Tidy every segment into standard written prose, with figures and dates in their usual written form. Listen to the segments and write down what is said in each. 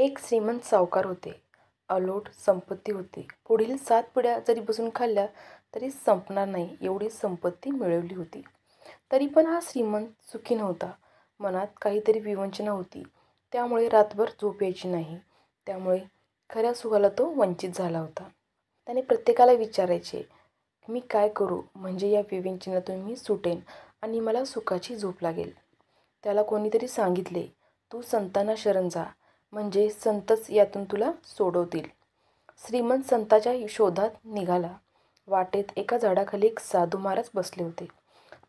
एक श्रीमंत सावकार होते. अलोट संपत्ती होती. पुढील 7 पिढ्या जरी बसून खाल्ल्या तरी संपणार नाही एवढी संपत्ती मिळवली होती. तरी पण हा श्रीमंत सुखी नव्हता. मनात काहीतरी विवंचना होती. त्यामुळे रातभर झोप यायची नाही. त्यामुळे खऱ्या सुखाला तो वंचित झाला होता. त्याने प्रत्येकाला विचारायचे, मी काय करू म्हणजे या विवंचनेतून मी सुटेन आणि मला सुखाची झोप लागेल. त्याला कोणीतरी सांगितले, तू संतांना शरण जा, म्हणजे संतच यातून तुला सोडवतील. श्रीमंत संताच्या शोधात निघाला. वाटेत एका झाडाखाली एक साधू महाराज बसले होते.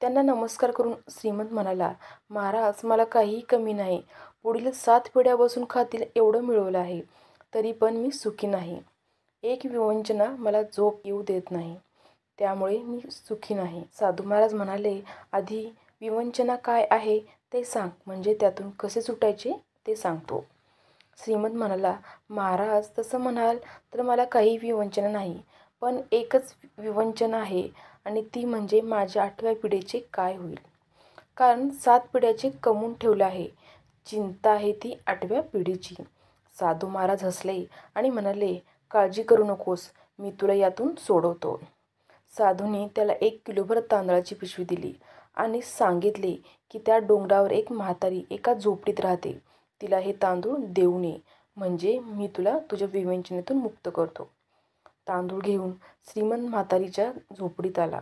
त्यांना नमस्कार करून श्रीमंत म्हणाला, महाराज, मला काहीही कमी नाही. पुढील 7 पिढ्या बसून खातील एवढं मिळवलं आहे, तरी पण मी सुखी नाही. एक विवंचना मला झोप येऊ देत नाही, त्यामुळे मी सुखी नाही. साधू महाराज म्हणाले, आधी विवंचना काय आहे ते सांग, म्हणजे त्यातून कसे सुटायचे ते सांगतो. श्रीमंत म्हणाला, महाराज, तसं म्हणाल तर मला काही विवंचना नाही, पण एकच विवंचना आहे आणि ती म्हणजे माझ्या 8व्या पिढीचे काय होईल. कारण 7 पिढ्याचे कमवून ठेवले आहे. चिंता आहे ती 8व्या पिढीची. साधू महाराज हसले आणि म्हणाले, काळजी करू नकोस, मी तुला यातून सोडवतो. साधूने त्याला 1 किलोभर तांदळाची पिशवी दिली आणि सांगितले की त्या डोंगरावर एक म्हातारी एका झोपडीत राहते. तिला हे तांदूळ देऊ ये, म्हणजे मी तुला तुझ्या विवंचनेतून मुक्त करतो. तांदूळ घेऊन श्रीमंत म्हातारीच्या झोपडीत आला.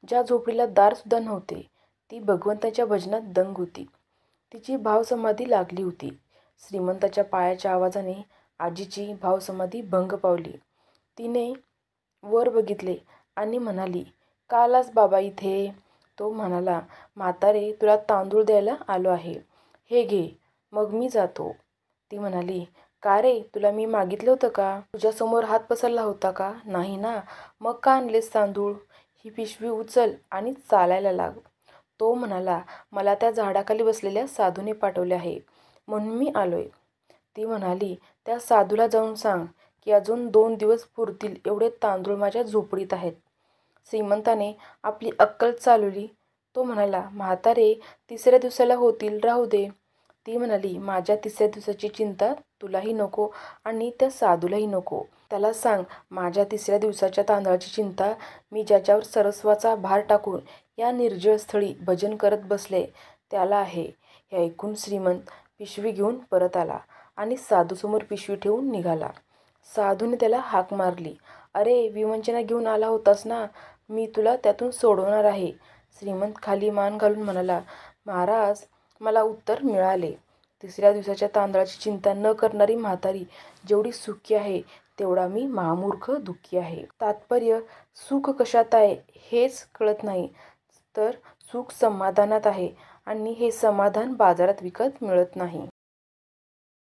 ज्या झोपडीला दारसुद्धा नव्हते. ती भगवंताच्या भजनात दंग होती. तिची भावसमाधी लागली होती. श्रीमंताच्या पायाच्या आवाजाने आजीची भावसमाधी भंग पावली. तिने वर बघितले आणि म्हणाली, का आलास बाबा इथे? तो म्हणाला, म्हातारे, तुला तांदूळ द्यायला आलो आहे, हे घे, मग मी जातो. ती म्हणाली, का रे, तुला मी मागितलं होतं का? तुझ्यासमोर हात पसरला होता का? नाही ना, मग का आणलेस तांदूळ? ही पिशवी उचल आणि चालायला लाग. तो म्हणाला, मला त्या झाडाखाली बसलेल्या साधूने पाठवले आहे, म्हणून मी आलोय. ती म्हणाली, त्या साधूला जाऊन सांग की अजून 2 दिवस पुरतील एवढे तांदूळ माझ्या झोपडीत आहेत. श्रीमंताने आपली अक्कल चालवली. तो म्हणाला, म्हातारे, 3ऱ्या दिवसाला होतील, राहू दे. ती म्हणाली, माझ्या 3ऱ्या दिवसाची चिंता तुलाही नको आणि त्या साधूलाही नको. त्याला सांग, माझ्या 3ऱ्या दिवसाच्या तांदळाची चिंता मी ज्याच्यावर सर्वस्वाचा भार टाकून या निर्जळ स्थळी भजन करत बसले त्याला आहे. हे ऐकून श्रीमंत पिशवी घेऊन परत आला आणि साधूसमोर पिशवी ठेवून निघाला. साधूने त्याला हाक मारली, अरे, विवंचना घेऊन आला होतास ना, मी तुला त्यातून सोडवणार आहे. श्रीमंत खाली मान घालून म्हणाला, महाराज, मला उत्तर मिळाले. 3ऱ्या दिवसाच्या तांदळाची चिंता न करणारी म्हातारी जेवढी सुखी आहे, तेवढा मी महामूर्ख दुःखी आहे. तात्पर्य, सुख कशात आहे हेच कळत नाही, तर सुख समाधानात आहे आणि हे समाधान बाजारात विकत मिळत नाही.